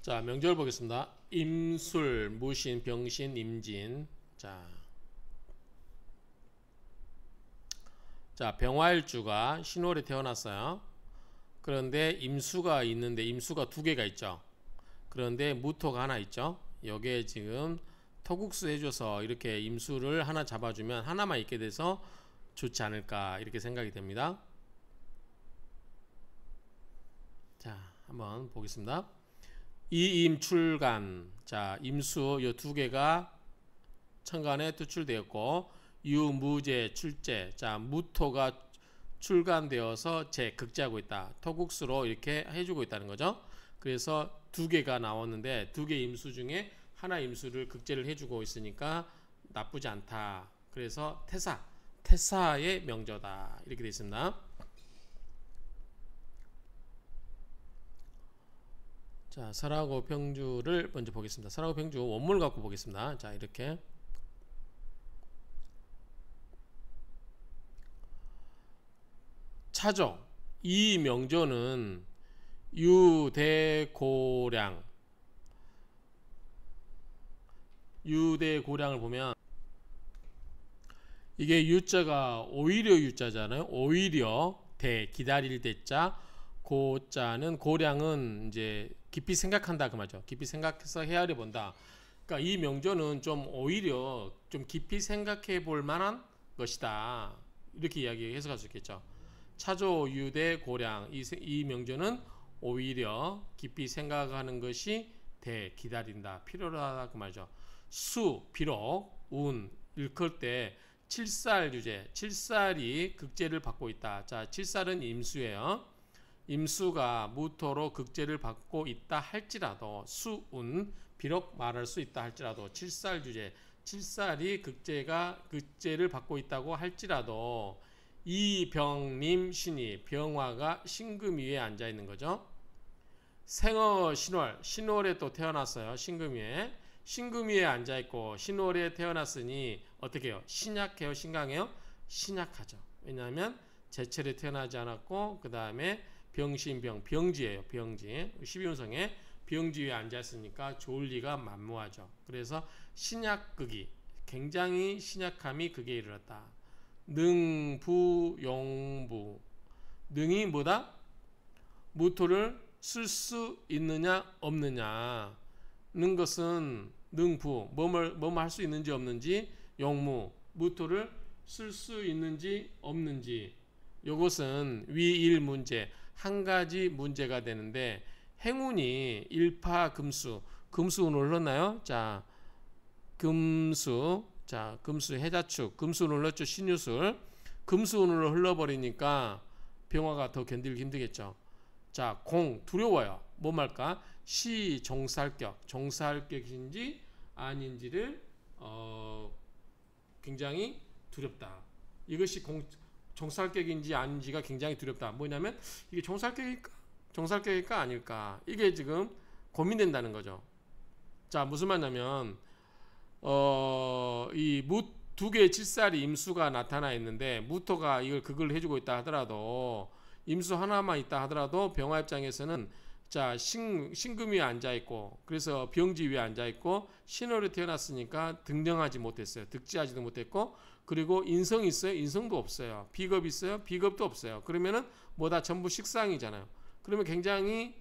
자, 명절 보겠습니다. 임술, 무신, 병신, 임진. 자, 병화일주가 신월에 태어났어요. 그런데 임수가 있는데 임수가 두 개가 있죠. 그런데 무토가 하나 있죠. 여기에 지금 토국수 해줘서 이렇게 임수를 하나 잡아주면 하나만 있게 돼서 좋지 않을까 이렇게 생각이 됩니다. 자, 한번 보겠습니다. 이임출간. 자, 임수 요 두 개가 천간에 투출되었고 유무제 출제. 자, 무토가 출간되어서 극제하고 있다. 토국수로 이렇게 해주고 있다는 거죠. 그래서 두 개가 나왔는데 두 개 임수 중에 하나 임수를 극제를 해주고 있으니까 나쁘지 않다. 그래서 태사의 명저다 이렇게 되어 있습니다. 자, 설하고 병주를 먼저 보겠습니다. 설하고 병주 원문을 갖고 보겠습니다. 자, 이렇게 차죠. 이 명조는 유대고량을 보면 이게 유자가 오히려 유자잖아요. 오히려 기다릴 대자, 고자는 고량은 이제 깊이 생각한다 그 말이죠. 깊이 생각해서 헤아려 본다. 그러니까 이 명조는 좀 오히려 좀 깊이 생각해 볼 만한 것이다. 이렇게 이야기 해석할 수 있겠죠. 차조 유대 고량 이 명조는 오히려 깊이 생각하는 것이 기다린다. 필요하다 그 말이죠. 수 비록 운 일컬 때 칠살 유제, 칠살이 극제를 받고 있다. 자, 칠살은 임수예요. 임수가 무토로 극제를 받고 있다 할지라도 수운 비록 말할 수 있다 할지라도 칠살 유제, 칠살이 극제를 받고 있다고 할지라도 이병님 신이 병화가 신금 위에 앉아 있는 거죠. 생어 신월에 또 태어났어요. 신금 위에 앉아 있고 신월에 태어났으니 어떻게 해요? 신약해요? 신강해요? 신약하죠. 왜냐하면 제철에 태어나지 않았고 그 다음에 병지예요. 병지 12운성에 병지 위에 앉았으니까 좋을 리가 만무하죠. 그래서 신약극이 굉장히 신약함이 극에 이르렀다. 능부용부. 능이 뭐다? 무토를 쓸 수 있느냐 없느냐 는 것은 능부 뭐뭐 할 수 있는지 없는지, 용무 무토를 쓸 수 있는지 없는지, 요것은 위일 문제 한 가지 문제가 되는데 행운이 일파금수 금수운을 흘렀나요? 자, 금수 해자축 금수운을 흘렀죠. 신유술 금수운으로 흘러버리니까 병화가 더 견디기 힘들겠죠. 자, 공 두려워요. 뭐 말까? 시 종살격인지 아닌지를 굉장히 두렵다. 이것이 종살격인지 아닌지가 굉장히 두렵다. 뭐냐면 이게 종살격일까 아닐까 이게 지금 고민된다는 거죠. 자, 무슨 말이냐면 이 두 개의 칠살이 임수가 나타나 있는데 무토가 이걸 극을 해주고 있다 하더라도 임수 하나만 있다 하더라도 병화 입장에서는 자, 신금 위에 앉아 있고 그래서 병지 위에 앉아 있고 신월에 태어났으니까 등정하지 못했어요. 득지하지도 못했고 그리고 인성이 있어요? 인성도 없어요. 비겁이 있어요? 비겁도 없어요. 그러면은 뭐다 전부 식상이잖아요. 그러면 굉장히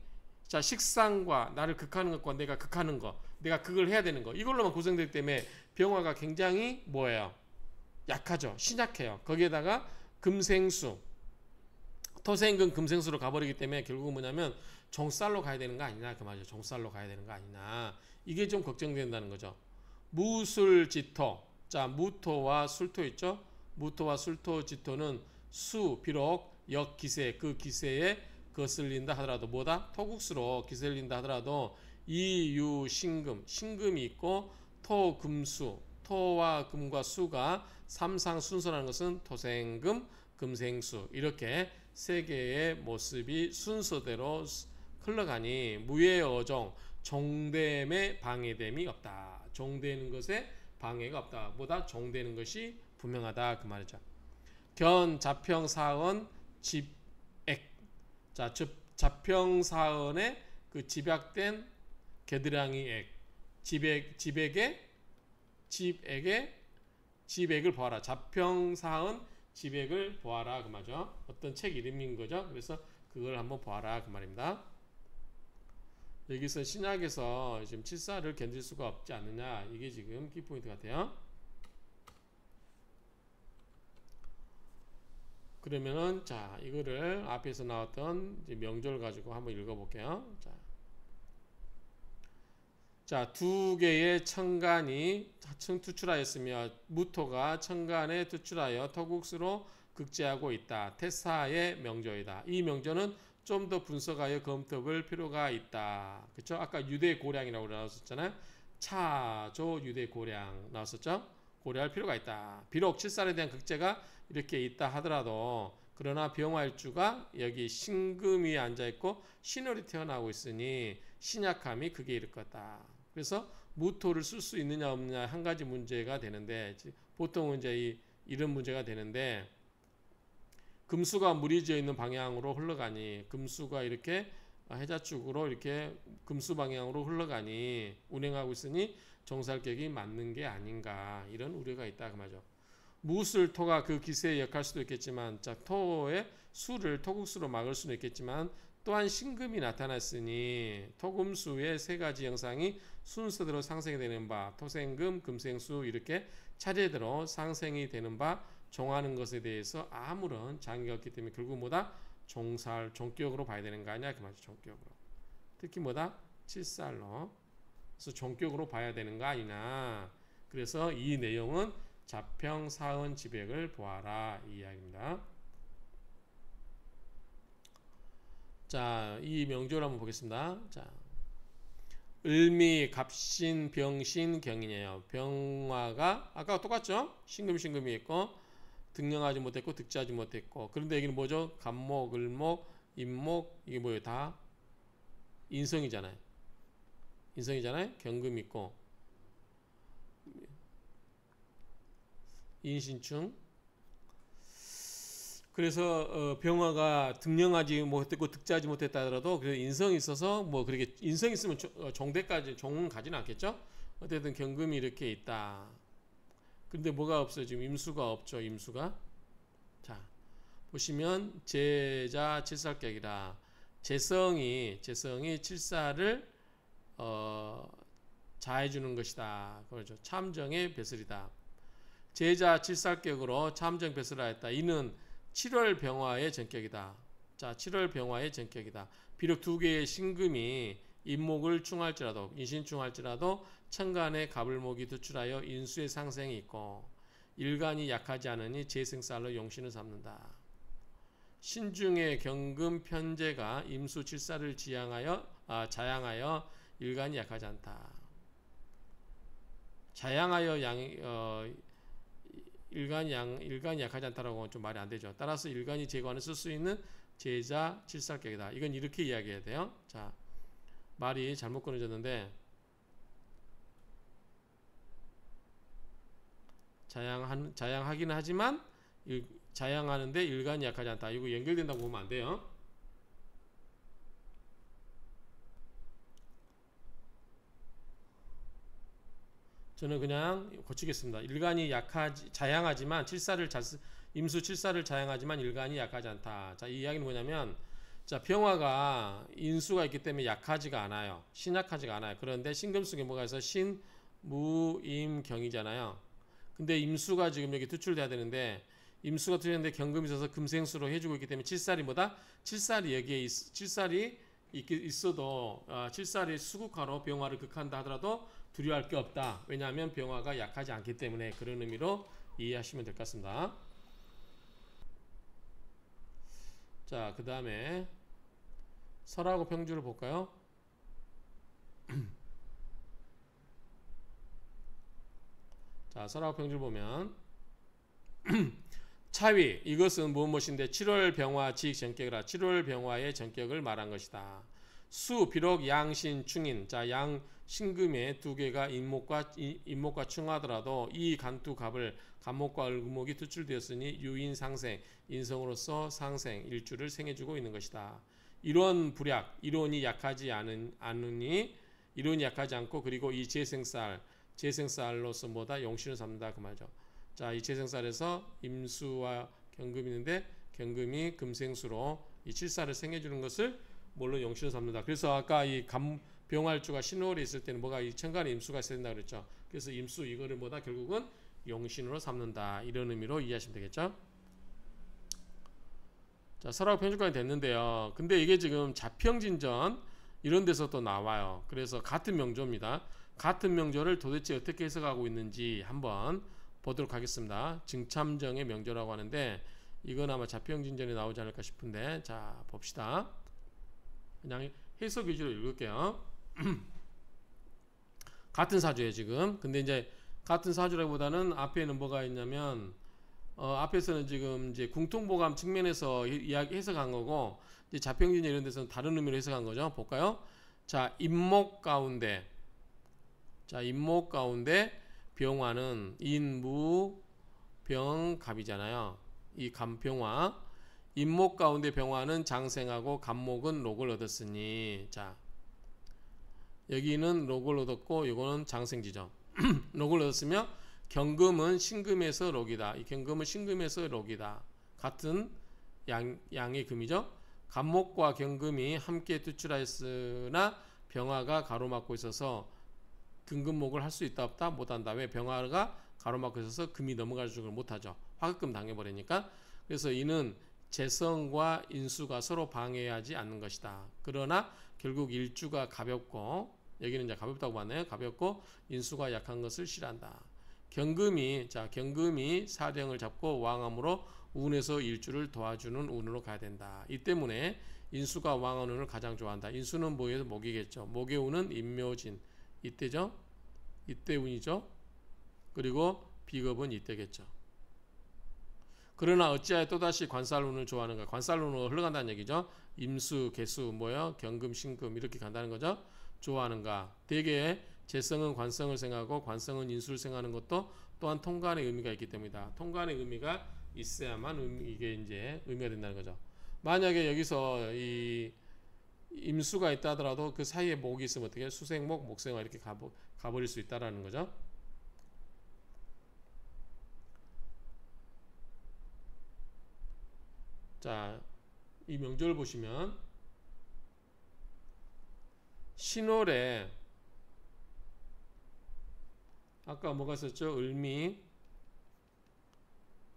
자, 식상과 나를 극하는 것과 내가 극하는 것, 내가 극을 해야 되는 것 이걸로만 고생되기 때문에 병화가 굉장히 뭐예요? 약하죠. 신약해요. 거기에다가 금생수 토생금 금생수로 가버리기 때문에 결국은 뭐냐면 종살로 가야 되는 거 아니냐 그 말이죠. 종살로 가야 되는 거 아니냐 이게 좀 걱정된다는 거죠. 무술지토. 자, 무토와 술토 있죠. 무토와 술토 지토는 수 비록 역기세 그 기세에 거슬린다 하더라도 뭐다? 토국수로 기슬린다 하더라도 이유신금 신금이 있고 토금수 토와 금과 수가 삼상 순서라는 것은 토생금 금생수 이렇게 세 개의 모습이 순서대로 흘러가니 무예어종 종됨에 방해됨이 없다. 종되는 것에 방해가 없다. 보다 종되는 것이 분명하다 그 말이죠. 견 자평사언 집액. 자, 자평사언에 그 집약된 겨드랑이 액, 집액을 보아라. 자평사은 집액을 보아라 그 말이죠. 어떤 책 이름인 거죠. 그래서 그걸 한번 보아라 그 말입니다. 여기서 신약에서 지금 칠사를 견딜 수가 없지 않느냐, 이게 지금 키포인트 같아요. 그러면은 자, 이거를 앞에서 나왔던 명절 가지고 한번 읽어볼게요. 자, 두 개의 천간이 투출하였으며 무토가 천간에 투출하여 토국수로 극제하고 있다. 태사의 명조이다. 이 명조는 좀 더 분석하여 검토할 필요가 있다. 그렇죠? 아까 유대고량이라고 나왔었잖아요. 차조 유대고량 나왔었죠? 고려할 필요가 있다. 비록 칠살에 대한 극제가 이렇게 있다 하더라도 그러나 병화일주가 여기 신금이 앉아있고 신월이 태어나고 있으니 신약함이 극에 이를 거다. 그래서 무토를 쓸 수 있느냐 없느냐 한 가지 문제가 되는데, 보통은 이제 이런 문제가 되는데, 금수가 무리지어 있는 방향으로 흘러가니, 금수가 이렇게 해자축으로 이렇게 금수 방향으로 흘러가니 운행하고 있으니 정살격이 맞는 게 아닌가, 이런 우려가 있다 그 말이죠. 무술 토가 그 기세에 역할 수도 있겠지만, 자, 토의 수를 토국수로 막을 수는 있겠지만 또한 신금이 나타났으니 토금수의 세 가지 형상이 순서대로 상생이 되는 바, 토생금, 금생수 이렇게 차례대로 상생이 되는 바 종하는 것에 대해서 아무런 장애가 없기 때문에 결국 뭐다? 종격으로 봐야 되는 거 아니야? 그 말이죠. 종격으로. 특히 뭐다? 칠살로. 그래서 종격으로 봐야 되는 거 아니냐. 그래서 이 내용은 자평, 사은, 지백을 보아라 이 이야기입니다. 자, 이 명조를 한번 보겠습니다. 자, 을미, 갑신, 병신, 경인이에요. 병화가 아까 똑같죠? 신금이 있고 등령하지 못했고 득자하지 못했고, 그런데 여기는 뭐죠? 갑목, 을목, 임목, 이게 뭐예요? 다 인성이잖아요. 경금 있고 인신충. 그래서 병화가 등령하지 못했고 득자하지 못했다 하더라도 그래서 인성이 있어서 뭐 그렇게 인성 있으면 종대까지 종은 가지는 않겠죠. 어쨌든 경금이 이렇게 있다. 근데 뭐가 없어요? 지금 임수가 없죠. 임수가. 자, 보시면 제자 칠살격이라 재성이 칠살을 자해주는 것이다. 그렇죠. 참정의 배설이다. 제자 칠살격으로 참정 배설하였다. 이는 7월 병화의 전격이다. 자, 7월 병화의 전격이다. 비록 두 개의 신금이 인목을 충할지라도, 인신충할지라도 천간에 갑을목이 투출하여 인수의 상생이 있고 일간이 약하지 않으니 재생살로 용신을 삼는다. 신중의 경금 편제가 임수 칠살을 자양하여 일간이 약하지 않다. 자양하여 일간이 약하지 않다라고 좀 말이 안 되죠. 따라서 일간이 제거하는 쓸 수 있는 제자 칠살격이다. 이건 이렇게 이야기해야 돼요. 자, 말이 잘못 끊어졌는데 자양하기는 하지만 자양하는데 일간이 약하지 않다. 이거 연결된다고 보면 안 돼요. 저는 그냥 고치겠습니다. 일간이 자양하지만 임수 칠살을 자양하지만 일간이 약하지 않다. 자, 이 이야기는 뭐냐면, 자, 병화가 인수가 있기 때문에 약하지가 않아요. 신약하지가 않아요. 그런데 신금수에 뭐가 있어? 신, 무, 임, 경이잖아요. 근데 임수가 지금 여기 투출돼야 되는데 임수가 투출되는데 경금이 있어서 금생수로 해주고 있기 때문에 칠살이 뭐다? 칠살이 여기에 칠살이 있어도 칠살이 수국화로 병화를 극한다 하더라도 두려워할 게 없다. 왜냐하면 병화가 약하지 않기 때문에. 그런 의미로 이해하시면 될 것 같습니다. 자, 그 다음에 설하고 평주를 볼까요? 자, 설하고 평주를 보면 차위, 이것은 무엇인데 7월 병화 지익 전격이라 7월 병화의 전격을 말한 것이다. 수, 비록 양신 충인, 자, 양 신금의 두 개가 인목과 충하더라도 이 간투 갑을 간목과 을금목이 투출되었으니 유인 상생, 인성으로서 상생, 일주를 생해주고 있는 것이다. 이론이 약하지 않으니 이론이 약하지 않고 그리고 이 재생쌀로서 뭐다 용신을 삼는다 그 말이죠. 자, 이 재생쌀에서 임수와 경금이 있는데 경금이 금생수로 이 칠사를 생해주는 것을 뭘로 용신을 삼는다. 그래서 아까 이 병활주가 신월에 있을 때는 뭐가 이 천간에 임수가 있어야 된다 그랬죠. 그래서 임수 이거를 뭐다 결국은 용신으로 삼는다 이런 의미로 이해하시면 되겠죠. 자, 설하고 편중까지 됐는데요. 근데 이게 지금 자평진전 이런 데서 또 나와요. 그래서 같은 명조입니다. 같은 명조를 도대체 어떻게 해석하고 있는지 한번 보도록 하겠습니다. 증참정의 명조라고 하는데 이건 아마 자평진전에 나오지 않을까 싶은데 자 봅시다. 그냥 해석 위주로 읽을게요. 같은 사주예요 지금. 근데 이제 같은 사주라기보다는 앞에는 뭐가 있냐면 앞에서는 지금 이제 궁통보감 측면에서 이야기 해석한 거고 이제 자평진전 이런 데서는 다른 의미로 해석한 거죠. 볼까요? 자, 임목 가운데 병화는 인무 병갑이잖아요. 이 간병화 임목 가운데 병화는 장생하고 간목은 록을 얻었으니 자 여기는 록을 얻었고 이거는 장생지죠. 록을 얻었으며 경금은 신금에서 록이다. 이 경금은 신금에서 록이다. 같은 양의 금이죠. 간목과 경금이 함께 투출하였으나 병화가 가로막고 있어서 금금목을 할 수 있다 없다 못한다. 왜? 병화가 가로막고 있어서 금이 넘어갈 걸 못하죠. 화급금 당해버리니까. 그래서 이는 재성과 인수가 서로 방해하지 않는 것이다. 그러나 결국 일주가 가볍고 여기는 이제 가볍다고 봤네요. 가볍고 인수가 약한 것을 싫어한다. 경금이 사령을 잡고 왕암으로 운에서 일주를 도와주는 운으로 가야 된다. 이 때문에 인수가 왕한 운을 가장 좋아한다. 인수는 뭐에서 목이겠죠. 목의 운은 임묘진 이때죠. 이때 운이죠. 그리고 비겁은 이때겠죠. 그러나 어찌하여 또다시 관살운을 좋아하는가? 관살운으로 흘러간다는 얘기죠. 임수, 개수, 뭐요? 경금, 신금 이렇게 간다는 거죠. 좋아하는가? 대개 재성은 관성을 생각하고 관성은 인수를 생각하는 것도 또한 통관의 의미가 있기 때문이다. 통관의 의미가 있어야만 이게 이제 의미가 된다는 거죠. 만약에 여기서 이 임수가 있다 하더라도 그 사이에 목이 있으면 어떻게 수생목, 목생화 이렇게 가버릴 수 있다라는 거죠. 자, 이 명절을 보시면 신월에 아까 뭐가 있었죠? 을미,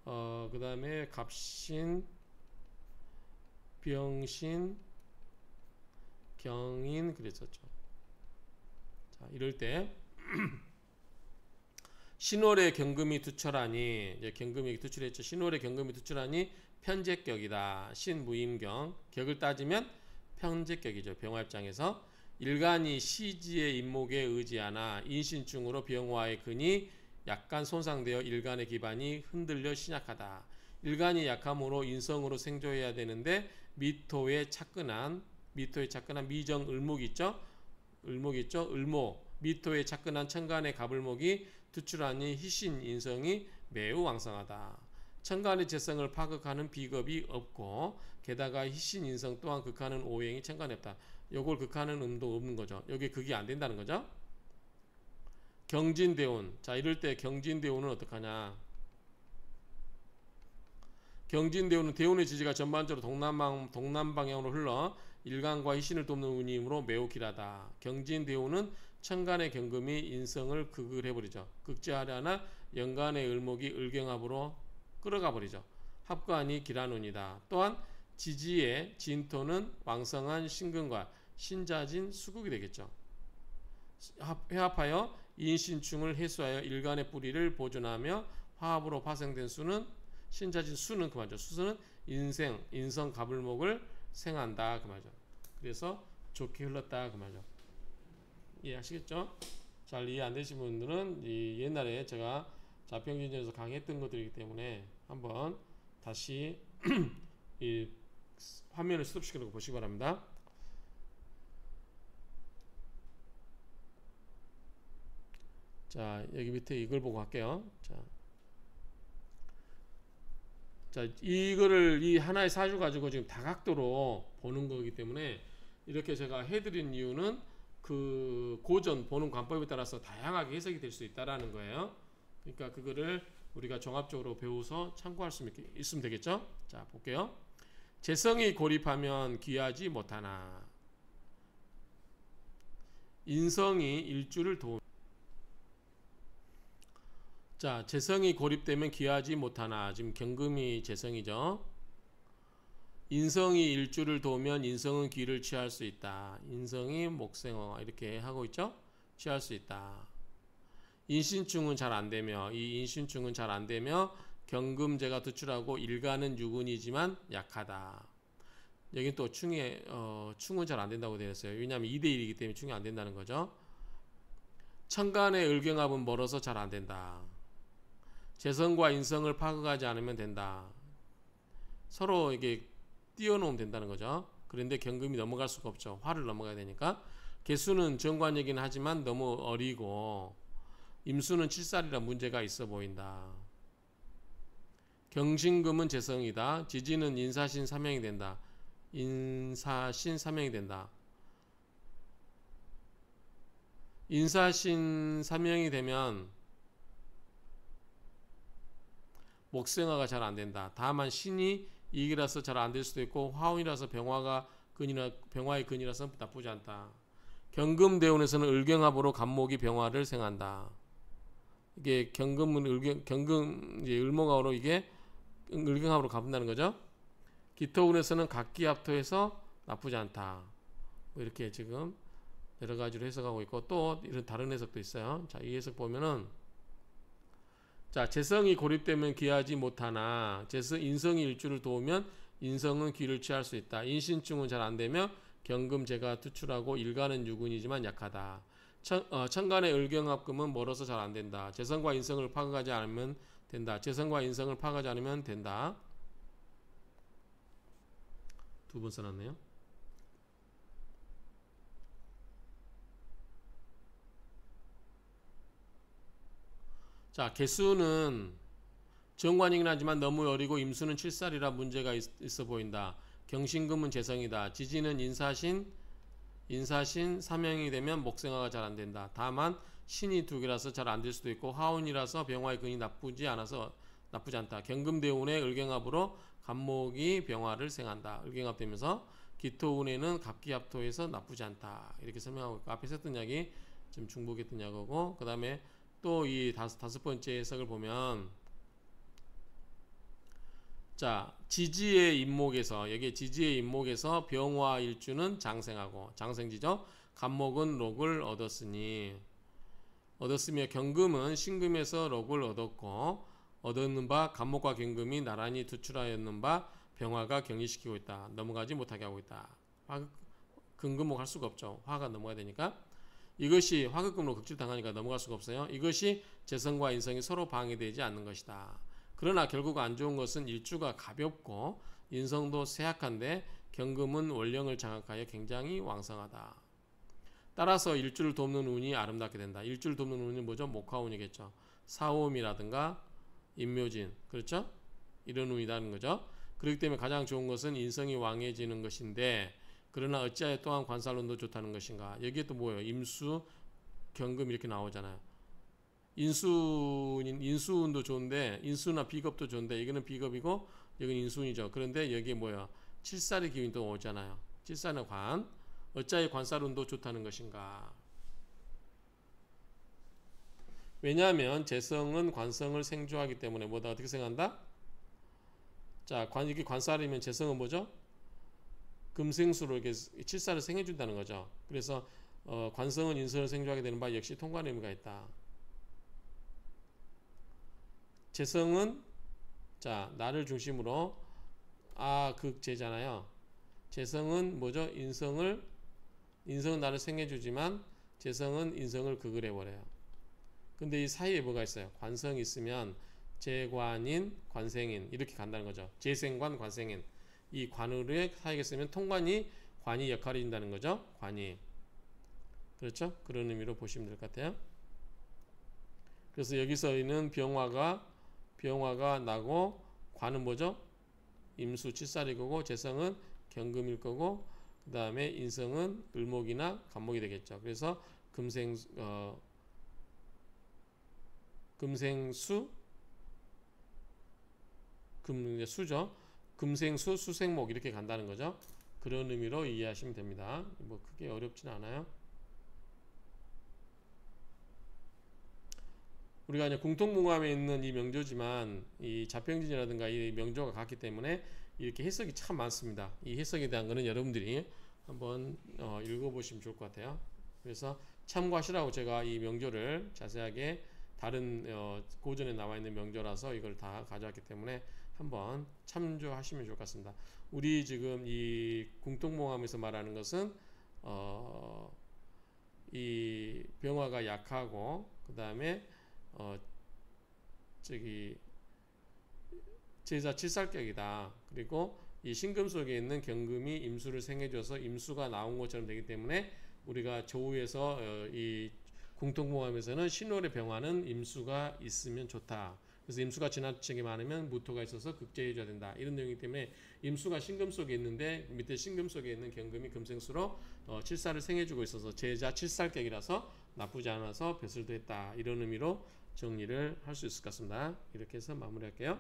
그 다음에 갑신, 병신, 경인 그랬었죠. 자, 이럴 때 신월에 경금이 투철하니 이제 경금이 투출했죠. 신월에 경금이 투출하니 편제격이다. 신무임경 격을 따지면 편제격이죠. 병화 입장에서 일간이 시지의 임목에 의지하나 인신중으로 병화의 근이 약간 손상되어 일간의 기반이 흔들려 신약하다. 일간이 약함으로 인성으로 생존해야 되는데 미토에 차근한 미정 을목이 있죠. 을목 미토에 차근한 천간의 갑을목이 투출하니 희신 인성이 매우 왕성하다. 천간의 재성을 파극하는 비겁이 없고 게다가 희신 인성 또한 극하는 오행이 천간에 없다. 요걸 극하는 음도 없는 거죠. 여기 극이 안 된다는 거죠. 경진대운. 자, 이럴 때 경진대운은 어떡하냐? 경진대운은 대운의 지지가 전반적으로 동남 방향으로 흘러 일간과 희신을 돕는 운이므로 매우 길하다. 경진대운은 천간의 경금이 인성을 극을 해버리죠. 극제하려나 연간의 을목이 을경합으로 끌어가 버리죠. 합관이 길한 운이다. 또한 지지의 진토는 왕성한 신금과 신자진 수국이 되겠죠. 회합하여 인신충을 해소하여 일간의 뿌리를 보존하며 화합으로 파생된 수는 신자진 수는 그 말이죠. 수는 인성 갑을목을 생한다 그 말이죠. 그래서 좋게 흘렀다 그 말이죠. 이해하시겠죠? 잘 이해 안 되신 분들은 이 옛날에 제가 자평진전에서 강의했던 것들이기 때문에 한번 다시 이 화면을 스톱시켜 놓고 보시기 바랍니다. 자, 여기 밑에 이걸 보고 할게요. 자, 이거를 이 하나의 사주 가지고 지금 다각도로 보는 거기 때문에 이렇게 제가 해드린 이유는 그 고전 보는 관법에 따라서 다양하게 해석이 될 수 있다라는 거예요. 그러니까 그거를 우리가 종합적으로 배워서 참고할 수 있으면 되겠죠. 자, 볼게요. 재성이 고립하면 귀하지 못하나. 인성이 일주를 도우. 자, 재성이 고립되면 귀하지 못하나. 지금 경금이 재성이죠. 인성이 일주를 도우면 인성은 귀를 취할 수 있다. 인성이 목생어 이렇게 하고 있죠. 취할 수 있다. 인신충은 잘 안되며, 이 인신충은 잘 안되며 경금제가 투출하고 일가는 유근이지만 약하다. 여기 또 충은 잘 안된다고 되어 있어요. 왜냐하면 2대1이기 때문에 충이 안된다는 거죠. 천간의 을경합은 멀어서 잘 안된다. 재성과 인성을 파악하지 않으면 된다. 서로 이게 띄워놓으면 된다는 거죠. 그런데 경금이 넘어갈 수가 없죠. 화를 넘어가야 되니까. 개수는 정관이긴 하지만 너무 어리고 임수는 7살이라 문제가 있어 보인다. 경신금은 재성이다. 지지는 인사신 삼형이 된다. 인사신 삼형이 된다. 인사신 삼형이 되면 목생화가 잘 안된다. 다만 신이 이익이라서 잘 안될 수도 있고 화운이라서 병화의 근이라서 나쁘지 않다. 경금대운에서는 을경합으로 간목이 병화를 생한다. 이게 경금은 경금 이제 을목합으로 이게 을경합으로 가본다는 거죠. 기토운에서는 각기합토해서 나쁘지 않다. 뭐 이렇게 지금 여러 가지로 해석하고 있고 또 이런 다른 해석도 있어요. 자, 이 해석 보면은 자, 재성이 고립되면 귀하지 못하나 인성이 일주를 도우면 인성은 귀를 취할 수 있다. 인신충은 잘 안되며 경금제가 투출하고 일가는 유근이지만 약하다. 천간의 을경합금은 멀어서 잘 안된다. 재성과 인성을 파악하지 않으면 된다. 재성과 인성을 파악하지 않으면 된다. 두 번 써놨네요. 자, 개수는 정관이긴 하지만 너무 어리고 임수는 7살이라 문제가 있어 보인다. 경신금은 재성이다. 지지는 인사신 삼형이 되면 목생화가 잘 안된다. 다만 신이 두 개라서 잘 안될 수도 있고 화운이라서 병화의 근이 나쁘지 않다. 경금대운의 을경합으로 간목이 병화를 생한다. 을경합 되면서 기토운에는 갑기합토해서 나쁘지 않다. 이렇게 설명하고 있고 앞에 썼던 이야기 지금 중복했던 이야기고 그 다음에 또 이 다섯 번째 해석을 보면 자, 지지의 임목에서 여기 지지의 임목에서 병화 일주는 장생하고 장생지죠. 간목은 록을 얻었으며 경금은 신금에서 록을 얻었는 바 간목과 경금이 나란히 투출하였는 바 병화가 격리시키고 있다. 넘어가지 못하게 하고 있다. 금금목 할 수가 없죠. 화가 넘어가야 되니까. 이것이 화극금으로 극질당하니까 넘어갈 수가 없어요. 이것이 재성과 인성이 서로 방해되지 않는 것이다. 그러나 결국 안 좋은 것은 일주가 가볍고 인성도 쇠약한데 경금은 원령을 장악하여 굉장히 왕성하다. 따라서 일주를 돕는 운이 아름답게 된다. 일주를 돕는 운이 뭐죠? 목화운이겠죠. 사오음이라든가 임묘진, 그렇죠? 이런 운이라는 거죠. 그렇기 때문에 가장 좋은 것은 인성이 왕해지는 것인데 그러나 어찌하여 또한 관살운도 좋다는 것인가? 여기에 또 뭐예요? 임수, 경금 이렇게 나오잖아요. 인수운도 좋은데 인수나 비겁도 좋은데 이거는 비겁이고 여기는 인수운이죠. 그런데 여기에 뭐예요? 칠살의 기운이 또 오잖아요. 칠살의 관. 어찌하여 관살운도 좋다는 것인가? 왜냐하면 재성은 관성을 생조하기 때문에 뭐다 어떻게 생각한다? 자, 이게 관살이면 재성은 뭐죠? 금생수로 이렇게 칠살을 생해준다는 거죠. 그래서 관성은 인성을 생조하게 되는 바 역시 통관 의미가 있다. 재성은 자, 나를 중심으로 극재잖아요. 재성은 뭐죠? 인성은 나를 생해주지만 재성은 인성을 극을 해버려요. 근데 이 사이에 뭐가 있어요? 관성이 있으면 재관인, 관생인 이렇게 간다는 거죠. 재생관, 관생인. 이 관으로의 사이에 쓰면 통관이 관이 역할을 해준다는 거죠. 관이. 그렇죠? 그런 의미로 보시면 될 것 같아요. 그래서 여기서는 병화가 나고 관은 뭐죠? 임수 칠살일 거고 재성은 경금일 거고 그 다음에 인성은 을목이나 간목이 되겠죠. 그래서 금생수, 수죠. 금생수, 수생목 이렇게 간다는 거죠. 그런 의미로 이해하시면 됩니다. 뭐 크게 어렵지는 않아요. 우리가 이제 공통분감에 있는 이 명조지만 이 자평진이라든가 이 명조가 같기 때문에 이렇게 해석이 참 많습니다. 이 해석에 대한 거는 여러분들이 한번 읽어보시면 좋을 것 같아요. 그래서 참고하시라고 제가 이 명조를 자세하게 다른 고전에 나와 있는 명조라서 이걸 다 가져왔기 때문에 한번 참조하시면 좋을 것 같습니다. 우리 지금 이 공통분감에서 말하는 것은 이 병화가 약하고 그 다음에 제자 칠살격이다. 그리고 이 신금 속에 있는 경금이 임수를 생해줘서 임수가 나온 것처럼 되기 때문에 우리가 조우에서 이 공통공함에서는 신월의 병화는 임수가 있으면 좋다. 그래서 임수가 지나치게 많으면 무토가 있어서 극제해줘야 된다. 이런 내용이기 때문에 임수가 신금 속에 있는데 밑에 신금 속에 있는 경금이 금생수로 칠살을 생해주고 있어서 제자 칠살격이라서 나쁘지 않아서 벼슬도 했다. 이런 의미로 정리를 할 수 있을 것 같습니다. 이렇게 해서 마무리할게요.